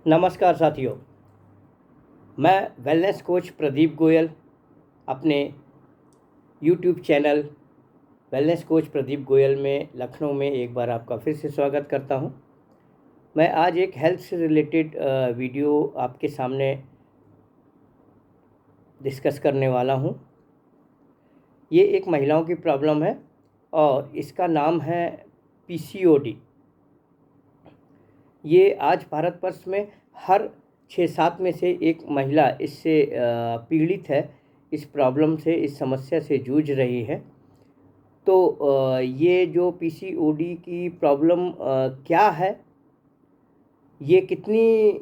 नमस्कार साथियों, मैं वेलनेस कोच प्रदीप गोयल अपने YouTube channel wellness coach Pradeep Goyal में लखनऊ में एक बार आपका फिर से स्वागत करता हूं। मैं आज एक हेल्थ से रिलेटेड वीडियो आपके सामने डिस्कस करने वाला हूं। ये एक महिलाओं की प्रॉब्लम है और इसका नाम है पीसीओडी। ये आज भारतवर्ष में हर 6-7 में से एक महिला इससे पीड़ित है, इस प्रॉब्लम से, इस समस्या से जूझ रही है। तो ये जो पीसीओडी की प्रॉब्लम क्या है, ये कितनी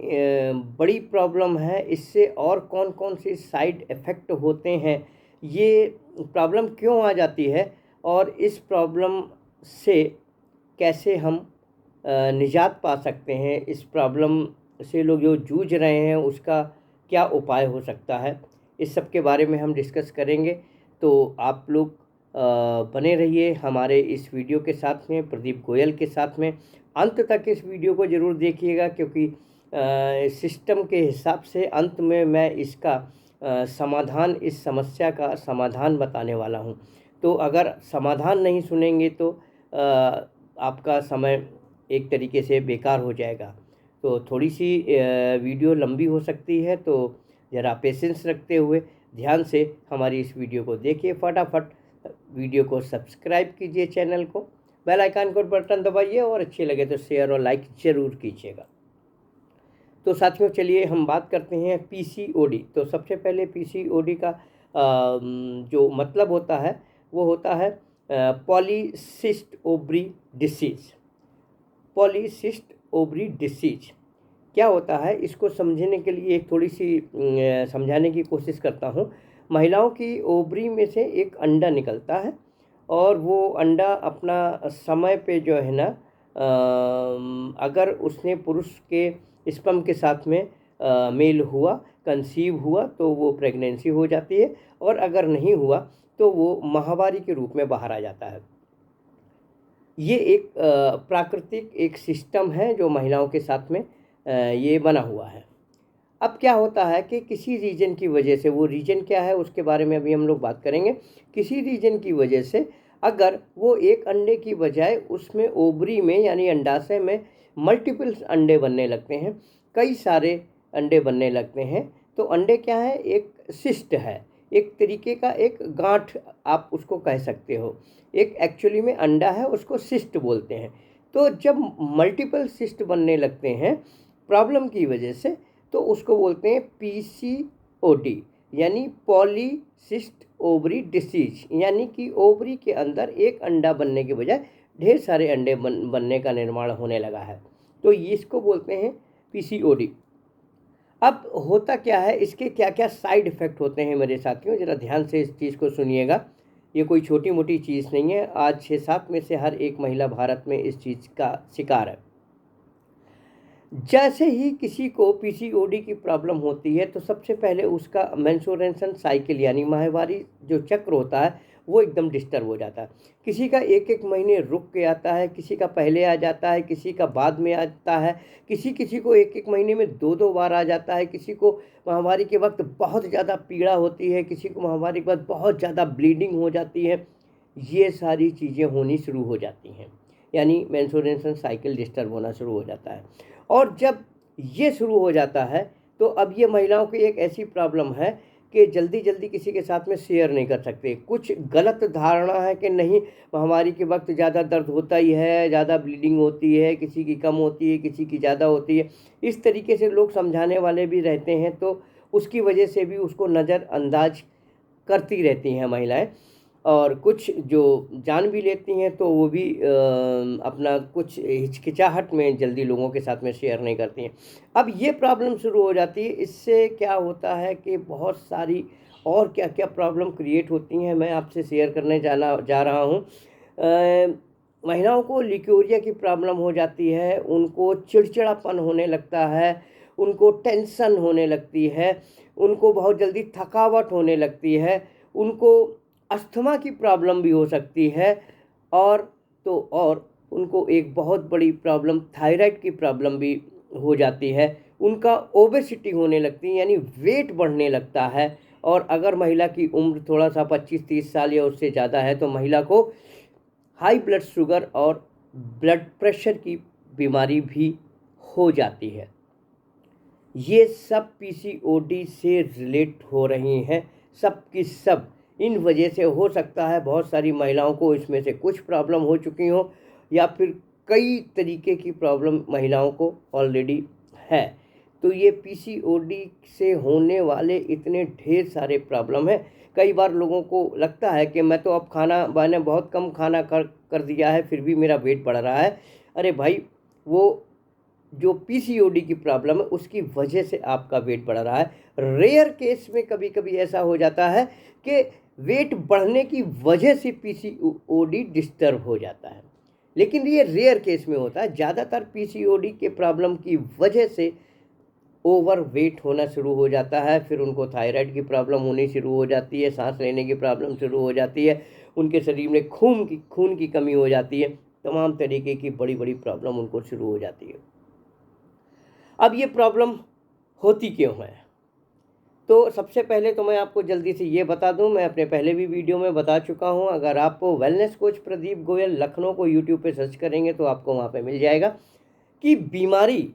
बड़ी प्रॉब्लम है, इससे और कौन कौन से साइड इफ़ेक्ट होते हैं, ये प्रॉब्लम क्यों आ जाती है और इस प्रॉब्लम से कैसे हम निजात पा सकते हैं, इस प्रॉब्लम से लोग जो जूझ रहे हैं उसका क्या उपाय हो सकता है, इस सब के बारे में हम डिस्कस करेंगे। तो आप लोग बने रहिए हमारे इस वीडियो के साथ में, प्रदीप गोयल के साथ में। अंत तक इस वीडियो को ज़रूर देखिएगा क्योंकि सिस्टम के हिसाब से अंत में मैं इसका समाधान, इस समस्या का समाधान बताने वाला हूं। तो अगर समाधान नहीं सुनेंगे तो आपका समय एक तरीके से बेकार हो जाएगा। तो थोड़ी सी वीडियो लंबी हो सकती है, तो ज़रा पेशेंस रखते हुए ध्यान से हमारी इस वीडियो को देखिए। फटाफट वीडियो को सब्सक्राइब कीजिए, चैनल को, बेल आइकन को बटन दबाइए और अच्छे लगे तो शेयर और लाइक ज़रूर कीजिएगा। तो साथियों, चलिए हम बात करते हैं पीसीओडी। तो सबसे पहले पीसीओडी का जो मतलब होता है वो होता है पॉलीसिस्ट ओवरी डिसीज़। पॉलीसिस्ट ओवरी डिसीज क्या होता है, इसको समझने के लिए एक थोड़ी सी समझाने की कोशिश करता हूँ। महिलाओं की ओवरी में से एक अंडा निकलता है और वो अंडा अपना समय पे जो है ना, अगर उसने पुरुष के स्पर्म के साथ में मेल हुआ, कंसीव हुआ, तो वो प्रेगनेंसी हो जाती है, और अगर नहीं हुआ तो वो माहवारी के रूप में बाहर आ जाता है। ये एक प्राकृतिक एक सिस्टम है जो महिलाओं के साथ में ये बना हुआ है। अब क्या होता है कि किसी रीजन की वजह से, वो रीजन क्या है उसके बारे में अभी हम लोग बात करेंगे। किसी रीजन की वजह से अगर वो एक अंडे की बजाय उसमें ओवरी में यानी अंडाशय में मल्टीपल अंडे बनने लगते हैं, कई सारे अंडे बनने लगते हैं, तो अंडे क्या है, एक सिस्ट है, एक तरीके का एक गांठ आप उसको कह सकते हो। एक एक्चुअली में अंडा है, उसको सिस्ट बोलते हैं। तो जब मल्टीपल सिस्ट बनने लगते हैं प्रॉब्लम की वजह से, तो उसको बोलते हैं पीसीओडी, यानी पॉलीसिस्ट ओवरी डिसीज। यानी कि ओवरी के अंदर एक अंडा बनने के बजाय ढेर सारे अंडे बनने का निर्माण होने लगा है, तो इसको बोलते हैं पीसीओडी। अब होता क्या है, इसके क्या क्या साइड इफ़ेक्ट होते हैं मेरे साथियों, ज़रा ध्यान से इस चीज़ को सुनिएगा। ये कोई छोटी मोटी चीज़ नहीं है, आज 6-7 में से हर एक महिला भारत में इस चीज़ का शिकार है। जैसे ही किसी को पीसीओडी की प्रॉब्लम होती है तो सबसे पहले उसका मेंस्ट्रुएशन साइकिल यानी माहवारी जो चक्र होता है वो एकदम डिस्टर्ब हो जाता है। किसी का 1-1 महीने रुक के आता है, किसी का पहले आ जाता है, किसी का बाद में आता है, किसी को 1-1 महीने में 2-2 बार आ जाता है, किसी को माहवारी के वक्त बहुत ज़्यादा पीड़ा होती है, किसी को माहवारी के बाद बहुत ज़्यादा ब्लीडिंग हो जाती है। ये सारी चीज़ें होनी शुरू हो जाती हैं, यानी मेंस्ट्रुएशन साइकिल डिस्टर्ब होना शुरू हो जाता है। और जब ये शुरू हो जाता है तो अब ये महिलाओं की एक ऐसी प्रॉब्लम है कि जल्दी जल्दी किसी के साथ में शेयर नहीं कर सकते। कुछ गलत धारणा है कि नहीं, महामारी के वक्त ज़्यादा दर्द होता ही है, ज़्यादा ब्लीडिंग होती है, किसी की कम होती है, किसी की ज़्यादा होती है, इस तरीके से लोग समझाने वाले भी रहते हैं, तो उसकी वजह से भी उसको नज़रअंदाज करती रहती हैं महिलाएं। और कुछ जो जान भी लेती हैं तो वो भी अपना कुछ हिचकिचाहट में जल्दी लोगों के साथ में शेयर नहीं करती हैं। अब ये प्रॉब्लम शुरू हो जाती है। इससे क्या होता है कि बहुत सारी और क्या क्या प्रॉब्लम क्रिएट होती हैं, मैं आपसे शेयर करने जा रहा हूँ। महिलाओं को लिकोरिया की प्रॉब्लम हो जाती है, उनको चिड़चिड़ापन होने लगता है, उनको टेंशन होने लगती है, उनको बहुत जल्दी थकावट होने लगती है, उनको अस्थमा की प्रॉब्लम भी हो सकती है, और उनको एक बहुत बड़ी प्रॉब्लम थायराइड की प्रॉब्लम भी हो जाती है। उनका ओबेसिटी होने लगती है, यानी वेट बढ़ने लगता है। और अगर महिला की उम्र थोड़ा सा 25-30 साल या उससे ज़्यादा है तो महिला को हाई ब्लड शुगर और ब्लड प्रेशर की बीमारी भी हो जाती है। ये सब पीसीओडी से रिलेट हो रही हैं, सब की सब। इन वजह से हो सकता है बहुत सारी महिलाओं को इसमें से कुछ प्रॉब्लम हो चुकी हो, या फिर कई तरीके की प्रॉब्लम महिलाओं को ऑलरेडी है। तो ये पीसीओडी से होने वाले इतने ढेर सारे प्रॉब्लम हैं। कई बार लोगों को लगता है कि मैं तो अब मैंने बहुत कम खाना कर दिया है, फिर भी मेरा वेट बढ़ रहा है। अरे भाई, वो जो पीसीओडी की प्रॉब्लम है उसकी वजह से आपका वेट बढ़ रहा है। रेयर केस में कभी कभी ऐसा हो जाता है कि वेट बढ़ने की वजह से पीसीओडी डिस्टर्ब हो जाता है, लेकिन ये रेयर केस में होता है। ज़्यादातर पीसीओडी के प्रॉब्लम की वजह से ओवर वेट होना शुरू हो जाता है, फिर उनको थायराइड की प्रॉब्लम होनी शुरू हो जाती है, सांस लेने की प्रॉब्लम शुरू हो जाती है, उनके शरीर में खून की कमी हो जाती है, तमाम तरीके की बड़ी बड़ी प्रॉब्लम उनको शुरू हो जाती है। अब ये प्रॉब्लम होती क्यों है? तो सबसे पहले तो मैं आपको जल्दी से ये बता दूं, मैं अपने पहले भी वीडियो में बता चुका हूं। अगर आप वेलनेस कोच प्रदीप गोयल लखनऊ को यूट्यूब पे सर्च करेंगे तो आपको वहां पे मिल जाएगा कि बीमारी,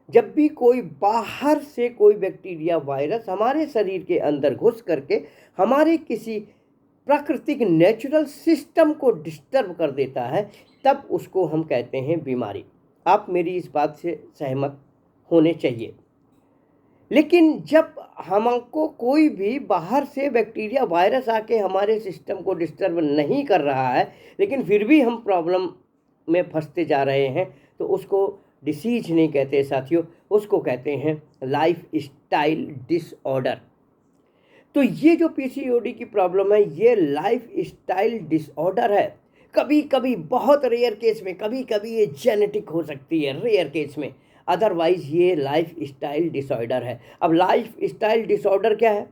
जब भी कोई बाहर से कोई बैक्टीरिया वायरस हमारे शरीर के अंदर घुस करके हमारे किसी प्राकृतिक नेचुरल सिस्टम को डिस्टर्ब कर देता है, तब उसको हम कहते हैं बीमारी। आप मेरी इस बात से सहमत होने चाहिए। लेकिन जब हमको कोई भी बाहर से बैक्टीरिया वायरस आके हमारे सिस्टम को डिस्टर्ब नहीं कर रहा है, लेकिन फिर भी हम प्रॉब्लम में फंसते जा रहे हैं, तो उसको डिसीज नहीं कहते साथियों, उसको कहते हैं लाइफ स्टाइल डिसऑर्डर। तो ये जो पीसीओडी की प्रॉब्लम है ये लाइफ स्टाइल डिसऑर्डर है। कभी कभी बहुत रेयर केस में, कभी कभी ये जेनेटिक हो सकती है रेयर केस में, अदरवाइज ये लाइफ स्टाइल डिसऑर्डर है। अब लाइफ स्टाइल डिसऑर्डर क्या है?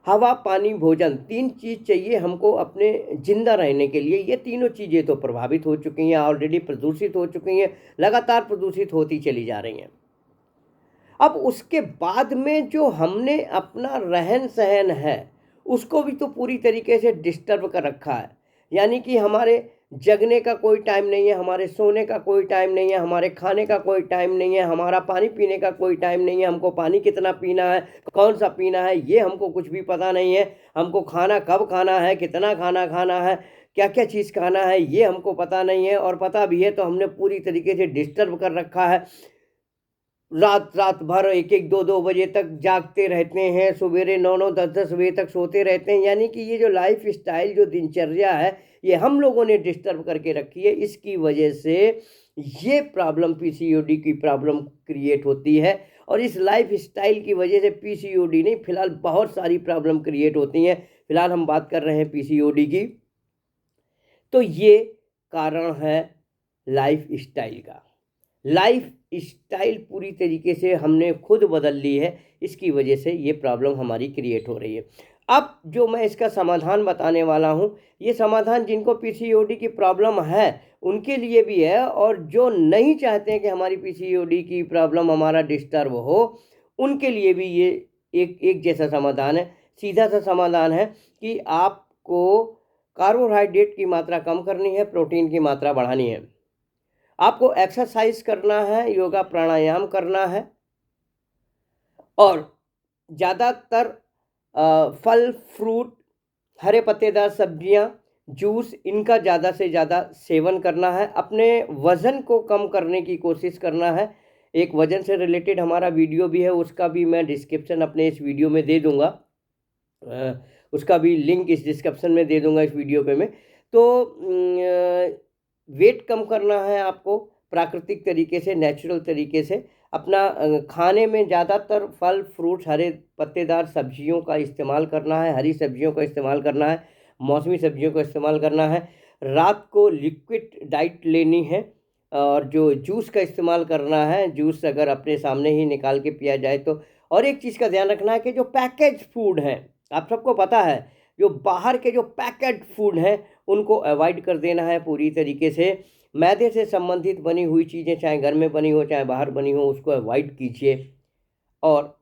हवा, पानी, भोजन, 3 चीज़ चाहिए हमको अपने जिंदा रहने के लिए। ये तीनों चीज़ें तो प्रभावित हो चुकी हैं, ऑलरेडी प्रदूषित हो चुकी हैं, लगातार प्रदूषित होती चली जा रही हैं। अब उसके बाद में जो हमने अपना रहन सहन है उसको भी तो पूरी तरीके से डिस्टर्ब कर रखा है। यानी कि हमारे जगने का कोई टाइम नहीं है, हमारे सोने का कोई टाइम नहीं है, हमारे खाने का कोई टाइम नहीं है, हमारा पानी पीने का कोई टाइम नहीं है। हमको पानी कितना पीना है, कौन सा पीना है, ये हमको कुछ भी पता नहीं है। हमको खाना कब खाना है, कितना खाना खाना है, क्या क्या चीज़ खाना है, ये हमको पता नहीं है। और पता भी है तो हमने पूरी तरीके से डिस्टर्ब कर रखा है। रात भर 1-1, 2-2 बजे तक जागते रहते हैं, सवेरे 9-9, 10-10 बजे तक सोते रहते हैं। यानी कि ये जो लाइफ स्टाइल, जो दिनचर्या है, ये हम लोगों ने डिस्टर्ब करके रखी है। इसकी वजह से ये प्रॉब्लम, पीसीओडी की प्रॉब्लम क्रिएट होती है। और इस लाइफ स्टाइल की वजह से पीसीओडी नहीं, फिलहाल बहुत सारी प्रॉब्लम क्रिएट होती हैं। फिलहाल हम बात कर रहे हैं पीसीओडी की। तो ये कारण है लाइफ स्टाइल का। लाइफ स्टाइल पूरी तरीके से हमने खुद बदल ली है, इसकी वजह से ये प्रॉब्लम हमारी क्रिएट हो रही है। अब जो मैं इसका समाधान बताने वाला हूँ, ये समाधान जिनको पीसीओडी की प्रॉब्लम है उनके लिए भी है, और जो नहीं चाहते हैं कि हमारी पीसीओडी की प्रॉब्लम हमारा डिस्टर्ब हो, उनके लिए भी ये एक जैसा समाधान है। सीधा सा समाधान है कि आपको कार्बोहाइड्रेट की मात्रा कम करनी है, प्रोटीन की मात्रा बढ़ानी है। आपको एक्सरसाइज करना है, योगा प्राणायाम करना है, और ज़्यादातर फल फ्रूट, हरे पत्तेदार सब्जियां, जूस, इनका ज़्यादा से ज़्यादा सेवन करना है। अपने वज़न को कम करने की कोशिश करना है। एक वज़न से रिलेटेड हमारा वीडियो भी है, उसका भी मैं डिस्क्रिप्शन अपने इस वीडियो में दे दूँगा। उसका भी लिंक इस डिस्क्रिप्शन में दे दूँगा इस वीडियो पे मैं। तो वेट कम करना है आपको प्राकृतिक तरीके से, नेचुरल तरीके से। अपना खाने में ज़्यादातर फल फ्रूट, हरे पत्तेदार सब्जियों का इस्तेमाल करना है, हरी सब्जियों का इस्तेमाल करना है, मौसमी सब्जियों का इस्तेमाल करना है। रात को लिक्विड डाइट लेनी है, और जो जूस का इस्तेमाल करना है, जूस अगर अपने सामने ही निकाल के पिया जाए तो। और एक चीज़ का ध्यान रखना है कि जो पैकेज फूड हैं, आप सबको पता है, जो बाहर के जो पैकेट फूड हैं उनको अवॉइड कर देना है पूरी तरीके से। मैदे से संबंधित बनी हुई चीज़ें चाहे घर में बनी हो चाहे बाहर बनी हो उसको अवॉइड कीजिए। और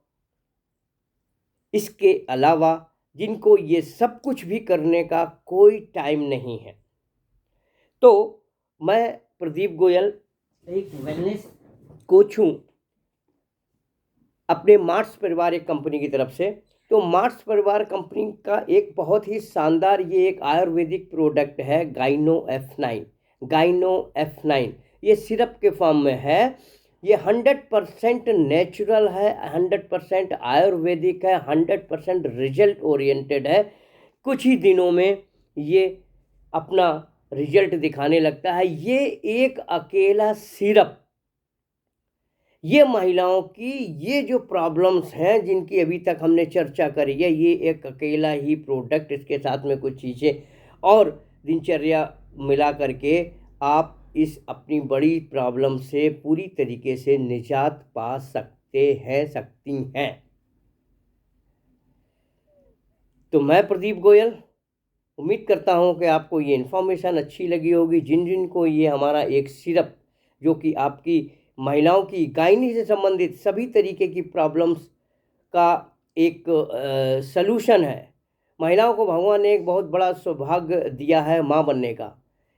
इसके अलावा जिनको ये सब कुछ भी करने का कोई टाइम नहीं है, तो मैं प्रदीप गोयल एक वेलनेस कोच हूँ अपने मार्स परिवार एक कंपनी की तरफ से। तो मार्स परिवार कंपनी का एक बहुत ही शानदार ये एक आयुर्वेदिक प्रोडक्ट है गाइनो F9। ये सिरप के फॉर्म में है। ये 100% नेचुरल है, 100% आयुर्वेदिक है, 100% रिजल्ट ओरिएंटेड है। कुछ ही दिनों में ये अपना रिजल्ट दिखाने लगता है। ये एक अकेला सिरप ये महिलाओं की ये जो प्रॉब्लम्स हैं जिनकी अभी तक हमने चर्चा करी है, ये एक अकेला ही प्रोडक्ट, इसके साथ में कुछ चीज़ें और दिनचर्या मिला करके आप इस अपनी बड़ी प्रॉब्लम से पूरी तरीके से निजात पा सकती हैं। तो मैं प्रदीप गोयल उम्मीद करता हूं कि आपको ये इन्फॉर्मेशन अच्छी लगी होगी। जिन जिन को ये हमारा एक सिरप जो कि आपकी महिलाओं की गायनी से संबंधित सभी तरीके की प्रॉब्लम्स का एक सलूशन है। महिलाओं को भगवान ने एक बहुत बड़ा सौभाग्य दिया है माँ बनने का।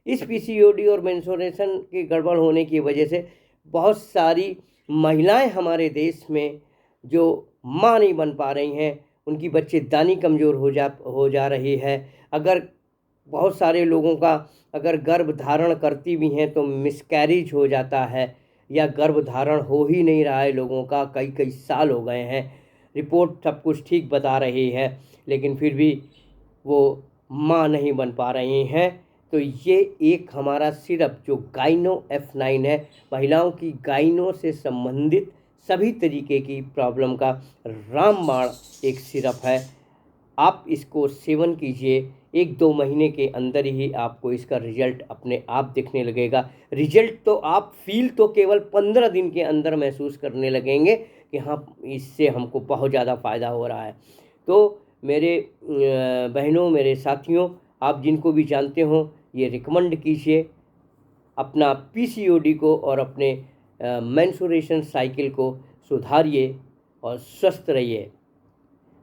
इस पीसीओडी और मेंस्ट्रुएशन की गड़बड़ होने की वजह से बहुत सारी महिलाएं हमारे देश में जो माँ नहीं बन पा रही हैं, उनकी बच्चेदानी कमज़ोर हो जा रही है। अगर बहुत सारे लोगों का अगर गर्भ धारण करती भी हैं तो मिसकैरेज हो जाता है या गर्भ धारण हो ही नहीं रहा है लोगों का, कई कई साल हो गए हैं। रिपोर्ट सब कुछ ठीक बता रही है लेकिन फिर भी वो माँ नहीं बन पा रही हैं। तो ये एक हमारा सिरप जो गाइनो F9 है, महिलाओं की गाइनो से संबंधित सभी तरीके की प्रॉब्लम का रामबाण एक सिरप है। आप इसको सेवन कीजिए, 1-2 महीने के अंदर ही आपको इसका रिजल्ट अपने आप दिखने लगेगा। रिजल्ट तो आप फील तो केवल 15 दिन के अंदर महसूस करने लगेंगे कि हाँ, इससे हमको बहुत ज़्यादा फ़ायदा हो रहा है। तो मेरे बहनों, मेरे साथियों, आप जिनको भी जानते हो ये रिकमेंड कीजिए। अपना पीसीओडी को और अपने मेंस्ट्रुएशन साइकिल को सुधारिए और स्वस्थ रहिए।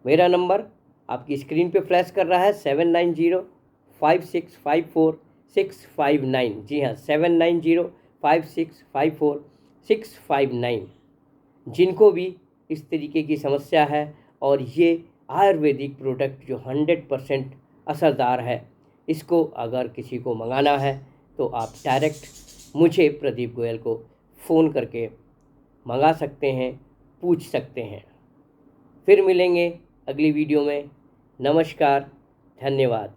मेरा नंबर आपकी स्क्रीन पे फ्लैश कर रहा है 7905654659। जी हाँ, 7905654659। जिनको भी इस तरीके की समस्या है और ये आयुर्वेदिक प्रोडक्ट जो 100% असरदार है, इसको अगर किसी को मंगाना है तो आप डायरेक्ट मुझे प्रदीप गोयल को फ़ोन करके मंगा सकते हैं, पूछ सकते हैं। फिर मिलेंगे अगली वीडियो में। नमस्कार, धन्यवाद।